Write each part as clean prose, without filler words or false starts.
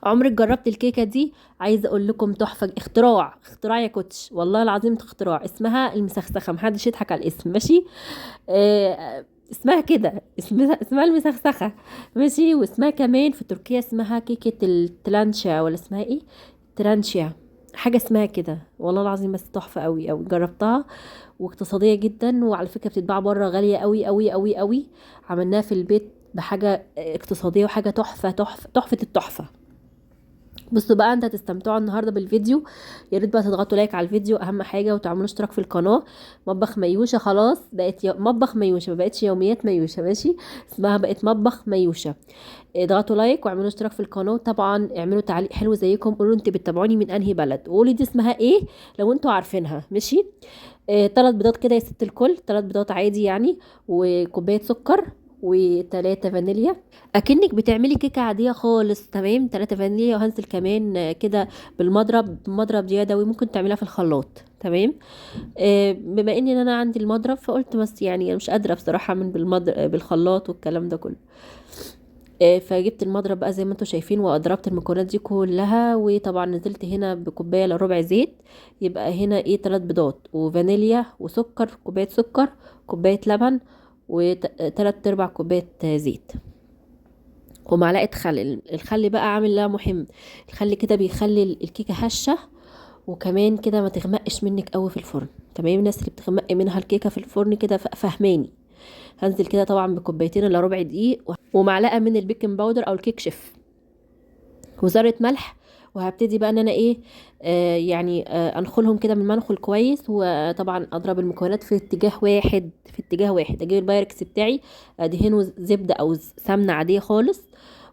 عمرك جربت الكيكه دي؟ عايزه اقول لكم تحفه، اختراع يا كوتش، والله العظيم اختراع. اسمها المسخسخه، محدش يضحك على الاسم، ماشي؟ اسمها كده، اسمها المسخسخه، ماشي. واسمها كمان في تركيا اسمها كيكه التلانشا، ولا اسمها ايه؟ ترانشيا، حاجه اسمها كده، والله العظيم بس تحفه قوي قوي. جربتها واقتصاديه جدا، وعلى فكره بتتباع بره غاليه قوي قوي قوي قوي. عملناها في البيت بحاجه اقتصاديه وحاجه تحفه تحفه تحفه التحفه. بصوا بقى، انت هتستمتعوا النهارده بالفيديو. يا ريت بقى تضغطوا لايك على الفيديو اهم حاجه، وتعملوا اشتراك في القناه. مطبخ ميوشه خلاص بقت مطبخ ميوشه، ما بقتش يوميات ميوشه، ماشي؟ اسمها بقت مطبخ ميوشه. اضغطوا لايك واعملوا اشتراك في القناه، طبعا اعملوا تعليق حلو زيكم، قولوا انتوا بتتابعوني من انهي بلد، وقولي دي اسمها ايه لو انتوا عارفينها، ماشي؟ 3 بيضات كده يا ست الكل، 3 بيضات عادي يعني، وكوبايه سكر، و3 فانيليا، اكنك بتعملي كيكه عاديه خالص، تمام. 3 فانيليا، وهنزل كمان كده بمضرب يدوي، ممكن تعمليها في الخلاط، تمام. بما ان انا عندي المضرب، فقلت بس يعني انا مش قادره بصراحه اعمل بالخلاط والكلام ده كله. فجبت المضرب بقى زي ما انتم شايفين، واضربت المكونات دي كلها، وطبعا نزلت هنا بكوبايه الا ربع زيت. يبقى هنا ايه، 3 بيضات وفانيليا وسكر، كوبايه سكر، كوبايه لبن، و3/4 كوبايه زيت، ومعلقه خل. الخل بقى عامل لا مهم، الخل كده بيخلي الكيكه هشه، وكمان كده ما تغمقش منك قوي في الفرن، تمام. الناس اللي بتغمق منها الكيكه في الفرن كده فهماني. هنزل كده طبعا بكوبايتين الا ربع دقيق، ومعلقه من البيكنج باودر او الكيك شيف، وذره ملح. وهبتدي بقى ان انا ايه، يعني انخلهم كده من منخل كويس. وطبعا اضرب المكونات في اتجاه واحد، اجيب البايركس بتاعي، ادهنه زبده او سمنه عاديه خالص،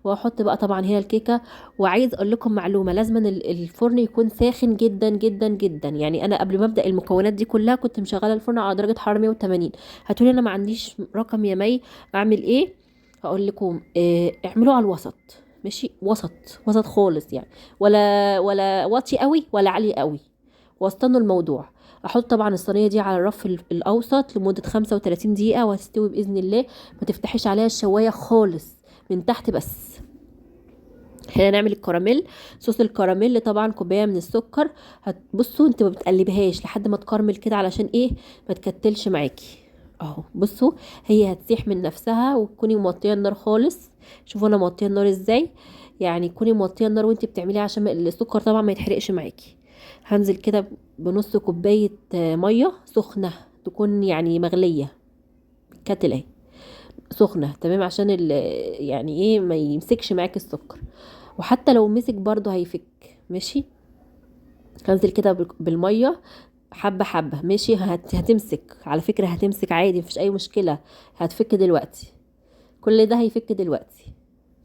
واحط بقى طبعا هنا الكيكه. وعايز اقول لكم معلومه، لازم الفرن يكون ساخن جدا جدا جدا. يعني انا قبل ما ابدا المكونات دي كلها كنت مشغله الفرن على درجه حراره 180. هتقولي انا ما عنديش رقم يا مي، اعمل ايه؟ هقول لكم اعملوه على الوسط، ماشي؟ وسط، وسط خالص يعني، ولا واطي قوي ولا عالي قوي، واستنوا الموضوع. احط طبعا الصينيه دي على الرف الاوسط لمده 35 دقيقه، وهتستوي باذن الله. ما تفتحيش عليها الشوايه خالص، من تحت بس. هنا نعمل الكراميل. صوص الكراميل طبعا كوبايه من السكر. هتبصوا انت ما بتقلبهاش لحد ما تكرمل كده، علشان ايه؟ ما تكتلش معاكي. اهو بصوا، هي هتسيح من نفسها، وتكوني موطيه النار خالص. شوفوا انا موطيه النار ازاي، يعني تكوني موطيه النار وانت بتعمليها، عشان السكر طبعا ما يتحرقش معاكي. هنزل كده بنص كوبايه ميه سخنه، تكون يعني مغليه، كاتل اهي سخنه، تمام، عشان يعني ايه ما يمسكش معاكي السكر. وحتى لو مسك برضو هيفك، ماشي. هنزل كده بالميه حبه حبه، ماشي. هتمسك على فكره، هتمسك عادي، مفيش اي مشكله. هتفك دلوقتي، كل ده هيفك دلوقتي،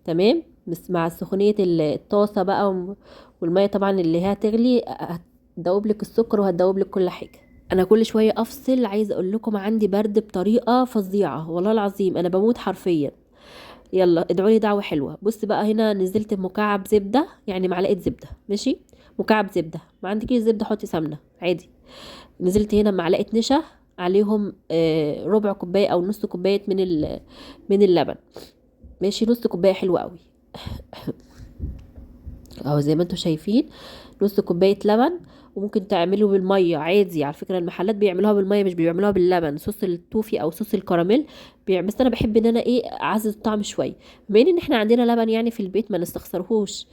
تمام. بس مع سخونيه الطاسه بقى، والميه طبعا اللي هي هتغلي، هتدوب لك السكر وهتدوب لك كل حاجه. انا كل شويه افصل، عايزه اقول لكم عندي برد بطريقه فظيعه، والله العظيم انا بموت حرفيا. يلا ادعوا لي دعوه حلوه. بص بقى، هنا نزلت بمكعب زبده، يعني معلقه زبده، ماشي. مكعب زبده، ما عندكيش زبده حطي سمنه عادي. نزلت هنا معلقه نشا، عليهم ربع كوبايه او نص كوبايه من اللبن، ماشي. نص كوبايه حلوه قوي اهو زي ما انتم شايفين، نص كوبايه لبن. وممكن تعملوا بالميه عادي، على فكره المحلات بيعملوها بالميه مش بيعملوها باللبن، صوص التوفي او صوص الكراميل بس انا بحب ان انا ايه، اعزز الطعم شويه. بما ان احنا عندنا لبن يعني في البيت، ما نستخسرهوش.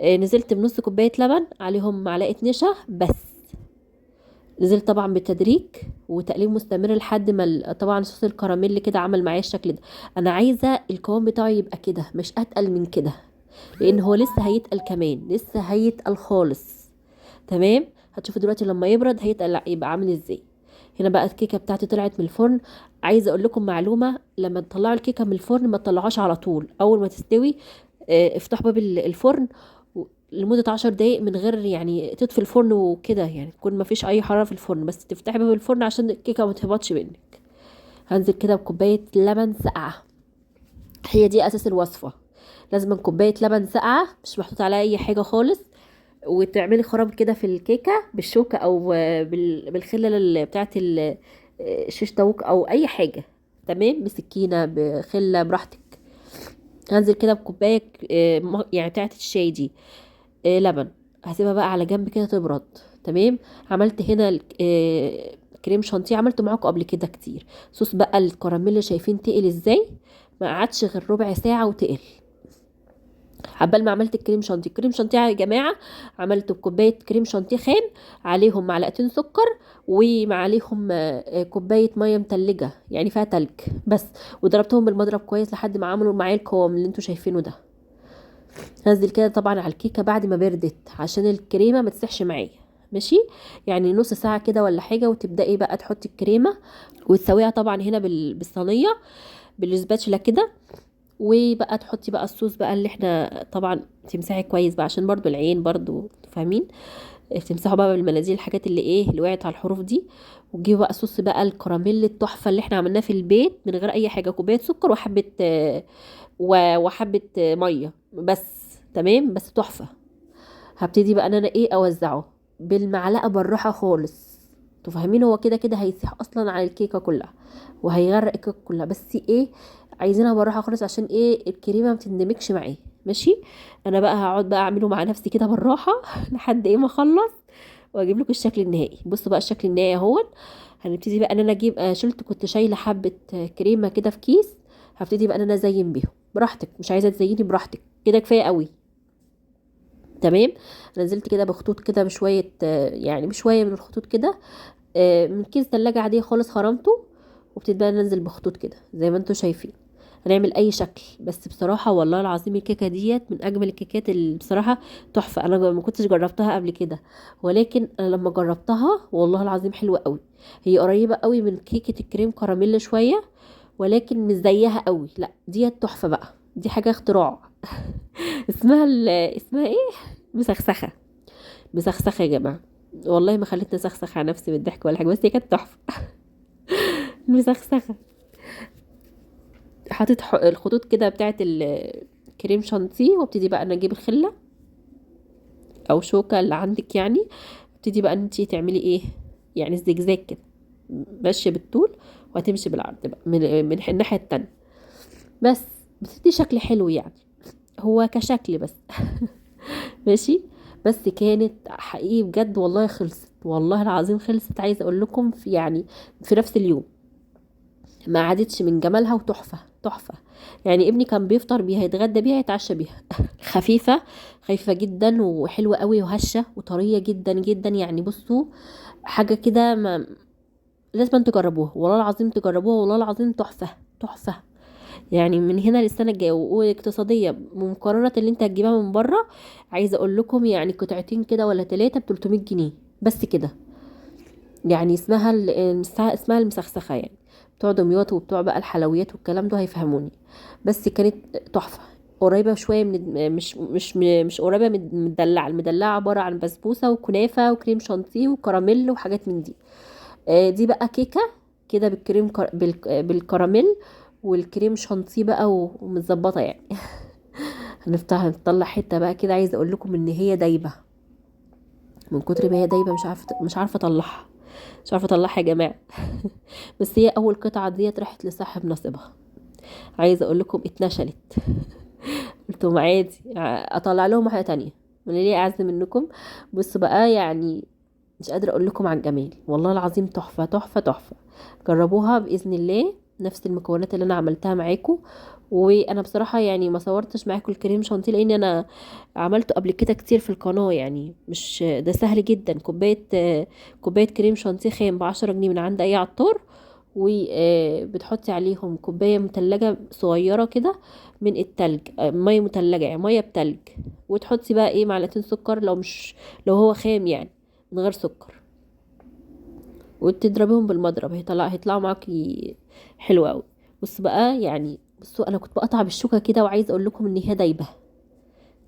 نزلت بنص كوبايه لبن، عليهم معلقه نشا بس. نزلت طبعا بالتدريج وتقليب مستمر لحد ما طبعا صوص الكراميل كده عمل معايا الشكل ده. انا عايزه القوام بتاعه يبقى كده، مش اتقل من كده، لان هو لسه هيتقل كمان، لسه هيتقل خالص، تمام. هتشوفوا دلوقتي لما يبرد هيتقل يبقى عامل ازاي. هنا بقى الكيكه بتاعتي طلعت من الفرن. عايزه اقول لكم معلومه، لما تطلعوا الكيكه من الفرن ما تطلعوهاش على طول، اول ما تستوي افتحوا باب الفرن لمدة 10 دقايق، من غير يعني تطفي الفرن وكده، يعني تكون ما فيش اي حرارة في الفرن، بس تفتحي باب الفرن عشان الكيكة ما تهبطش منك. هنزل كده بكوباية لبن ساقعة، هي دي اساس الوصفة. لازم كوباية لبن ساقعة، مش محطوط عليها اي حاجة خالص. وتعملي خرام كده في الكيكة بالشوكة او بالخلة بتاعت شيش طاووق او اي حاجة، تمام، بسكينة بخلة براحتك. هنزل كده بكوبايه يعني بتاعه الشاي دي لبن. هسيبها بقى على جنب كده تبرد. تمام. عملت هنا كريم شانتيه عملته معاكم قبل كده كتير. صوص بقى الكراميل شايفين تقل ازاي؟ ما قعدش غير ربع ساعه وتقل. عبال ما عملت الكريم شانتيه. الكريم شانتيه يا جماعه عملت بكوبايه كريم شانتيه خام، عليهم معلقتين سكر، وعليهم كوبايه ميه متلجه يعني فيها تلج بس. وضربتهم بالمضرب كويس لحد ما عملوا معايا القوام اللي انتوا شايفينه ده. هنزل كده طبعا على الكيكه بعد ما بردت عشان الكريمه ما تسيحش معايا. ماشي. يعني نص ساعه كده ولا حاجه، وتبداي بقى تحطي الكريمه وتسويها طبعا هنا بالصينيه بالسباتشلا كده. وبقى تحطي بقى الصوص بقى اللي احنا طبعا تمسحي كويس بقى عشان برضو العين برضو فاهمين. تمسحوا بقى بالمناديل الحاجات اللي ايه اللي وقعت على الحروف دي. وتجيبوا بقى صوص بقى الكراميل التحفه اللي احنا عملناه في البيت من غير اي حاجه، كوبايه سكر وحبه وحبه ميه بس. تمام بس تحفه. هبتدي بقى ان انا ايه اوزعه بالمعلقه بالراحه خالص. انتوا فاهمين هو كده كده هيسيح اصلا على الكيكه كلها وهيغرق الكيكه كلها، بس ايه عايزينها بالراحه خالص عشان ايه الكريمه ما تندمجش معاه. ماشي. انا بقى هقعد بقى اعمله مع نفسي كده بالراحه لحد ايه ما اخلص واجيب لكم الشكل النهائي. بصوا بقى الشكل النهائي اهون. هنبتدي بقى ان انا اجيب كنت شايله حبه كريمه كده في كيس. هبتدي بقى ان انا ازين بيهم براحتك، مش عايزه تزيني براحتك كده كفايه قوي. تمام. نزلت كده بخطوط كده بشويه يعني بشويه من الخطوط كده من كيس تلاجة عاديه خالص خرمته. وابتدي بقى ننزل بخطوط كده زي ما انتوا شايفين. هنعمل اي شكل، بس بصراحه والله العظيم الكيكه ديت من اجمل الكيكات اللي بصراحه تحفه. انا ما كنتش جربتها قبل كده، ولكن انا لما جربتها والله العظيم حلوه قوي. هي قريبه قوي من كيكه الكريم كراميل شويه، ولكن مش زيها قوي. لا ديت تحفه بقى، دي حاجه اختراع. اسمها ايه؟ مسخسخه. مسخسخه يا جماعه. والله ما خلتني اسخسخ على نفسي من الضحك ولا حاجه، بس هي كانت تحفه. مسخسخه. حطيت الخطوط كده بتاعت الكريم شانتيه، وابتدي بقى انا اجيب الخله او شوكه اللي عندك يعني. ابتدي بقى انتي تعملي ايه يعني الزجزاج كده، ماشيه بالطول وهتمشي بالعرض بقى من الناحيه التانية. بس بتدي شكل حلو يعني، هو كشكل بس. ماشي. بس كانت حقيقي بجد والله خلصت، والله العظيم خلصت. عايزه اقول لكم في يعني في نفس اليوم ما عادتش من جمالها وتحفه تحفه. يعني ابني كان بيفطر بيها يتغدى بيها يتعشى بيها. خفيفه. خفيفه جدا وحلوه قوي وهشه وطريه جدا جدا. يعني بصوا حاجه كده ما لازم تجربوها والله العظيم تجربوها والله العظيم تحفه تحفه. يعني من هنا للسنه الجايه واقتصاديه مقارنه اللي انت هتجيبها من بره. عايزه اقول لكم يعني قطعتين كده ولا 3 ب 300 جنيه بس كده. يعني اسمها المسخسخه يعني. بتوع دمياط وبتوع بقى الحلويات والكلام ده هيفهموني. بس كانت تحفه. قريبه شويه مش قريبه من المدلعه. المدلعه عباره عن بسبوسه وكنافه وكريم شانتيه وكراميل وحاجات من دي. دي بقى كيكه كده بالكراميل والكريم شانتيه بقى ومتظبطه يعني. هنطلع حته بقى كده. عايزه اقول لكم ان هي دايبه من كتر ما هي دايبه، مش عارفه اطلعها. مش عارفه اطلعها يا جماعه. بس هي اول قطعه ديت راحت لصاحب نصيبها. عايزه اقول لكم اتنشلت. قلت لهم عادي اطلع لهم واحده تانية من اللي اعز منكم. بصوا بقى يعني مش قادره اقول لكم عن الجمال والله العظيم تحفه تحفه تحفه. جربوها باذن الله نفس المكونات اللي انا عملتها معاكم. وانا بصراحه يعني ما صورتش معاكم الكريم شانتيه لان انا عملته قبل كده كتير في القناه. يعني مش ده سهل جدا. كوبايه كريم شانتيه خام ب10 جنيه من عند اي عطار. وبتحطي عليهم كوبايه متلجه صغيره كده من التلج، ميه متلجه يعني ميه بتلج. وتحطي بقى ايه معلقتين سكر لو هو خام يعني من غير سكر. وتضربيهم بالمضرب هيطلعوا معاكي حلو قوي. بص بقى يعني بصوا انا كنت بقطع بالشوكه كده، وعايزه اقول لكم ان هي دايبه.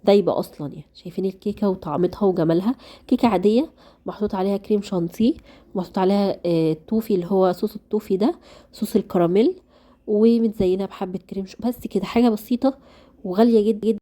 دايبه اصلا يعني. شايفين الكيكه وطعمتها وجمالها؟ كيكه عاديه محطوط عليها كريم شانتيه، محطوط عليها توفي اللي هو صوص التوفي ده، صوص الكراميل، ومتزينه بحبه بس كده حاجه بسيطه وغاليه جدا جدا.